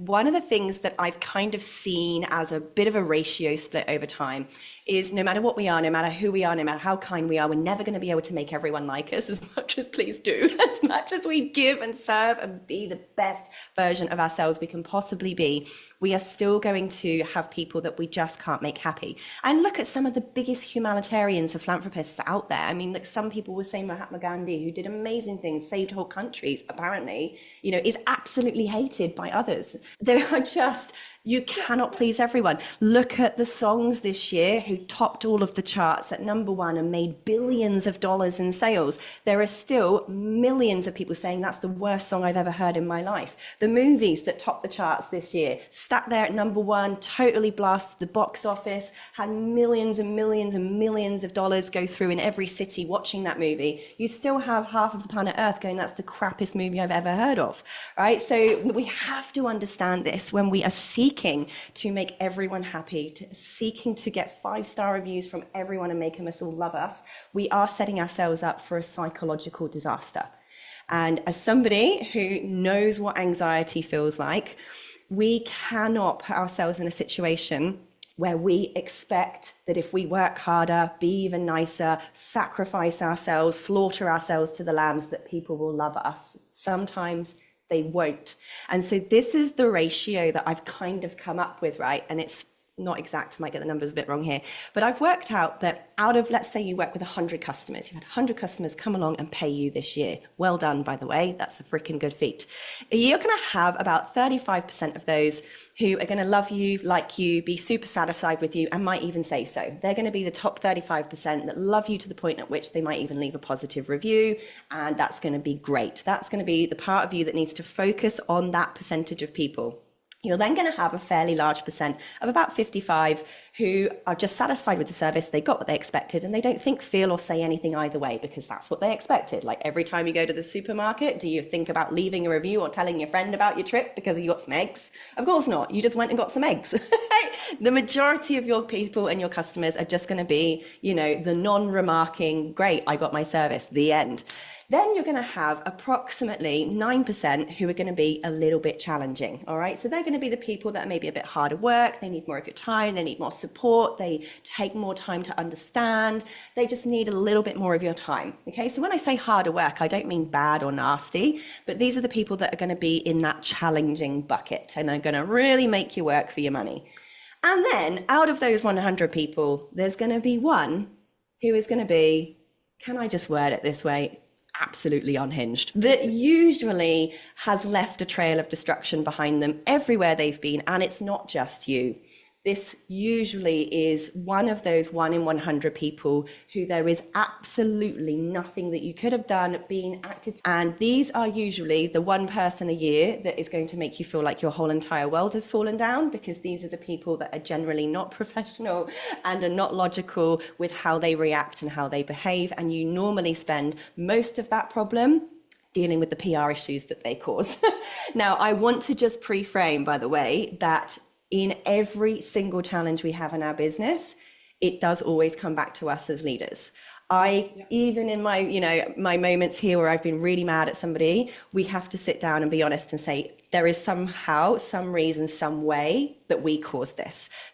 one of the things that I've kind of seen as a bit of a ratio split over time is no matter what we are, no matter who we are, no matter how kind we are, we're never going to be able to make everyone like us as much as please do, as much as we give and serve and be the best version of ourselves we can possibly be. We are still going to have people that we just can't make happy. And look at some of the biggest humanitarians and philanthropists out there. I mean, like some people were saying Mahatma Gandhi, who did amazing things, saved whole countries, apparently, you know, is absolutely hated by others. There are just, you cannot please everyone. Look at the songs this year who topped all of the charts at #1 and made billions of dollars in sales. There are still millions of people saying that's the worst song I've ever heard in my life. The movies that topped the charts this year, sat there at #1, totally blasted the box office, had millions and millions and millions of dollars go through in every city watching that movie. You still have half of the planet Earth going, that's the crappiest movie I've ever heard of, right? So we have to understand this when we are seeking to make everyone happy, seeking to get 5-star reviews from everyone and making us all love us. We are setting ourselves up for a psychological disaster. And as somebody who knows what anxiety feels like, we cannot put ourselves in a situation where we expect that if we work harder, be even nicer, sacrifice ourselves, slaughter ourselves to the lambs, that people will love us. Sometimes they won't. And so this is the ratio that I've kind of come up with, right? And it's not exact, I might get the numbers a bit wrong here, but I've worked out that out of, let's say you work with 100 customers, you've had 100 customers come along and pay you this year. Well done, by the way, that's a freaking good feat. You're gonna have about 35% of those who are gonna love you, like you, be super satisfied with you, and might even say so. They're gonna be the top 35% that love you to the point at which they might even leave a positive review, and that's gonna be great. That's gonna be the part of you that needs to focus on that percentage of people. You're then going to have a fairly large percent of about 55 who are just satisfied with the service. They got what they expected and they don't think, feel or say anything either way because that's what they expected. Like every time you go to the supermarket, do you think about leaving a review or telling your friend about your trip because you got some eggs? Of course not. You just went and got some eggs. The majority of your people and your customers are just going to be, you know, the non-remarking, great, I got my service, the end. Then you're going to have approximately 9% who are going to be a little bit challenging, all right? So they're going to be the people that are maybe a bit harder work, they need more of your time, they need more support, they take more time to understand, they just need a little bit more of your time, okay? So when I say harder work, I don't mean bad or nasty, but these are the people that are going to be in that challenging bucket and are going to really make you work for your money. And then out of those 100 people, there's going to be one who is going to be, can I just word it this way, absolutely unhinged, that usually has left a trail of destruction behind them everywhere they've been. And it's not just you. This usually is one of those 1 in 100 people who there is absolutely nothing that you could have done being acted. And these are usually the one person a year that is going to make you feel like your whole entire world has fallen down, because these are the people that are generally not professional and are not logical with how they react and how they behave. And you normally spend most of that problem dealing with the PR issues that they cause. Now, I want to just pre-frame, by the way, that in every single challenge we have in our business, it does always come back to us as leaders. Even in my, you know, my moments here where I've been really mad at somebody, we have to sit down and be honest and say, there is somehow, some reason, some way that we caused this.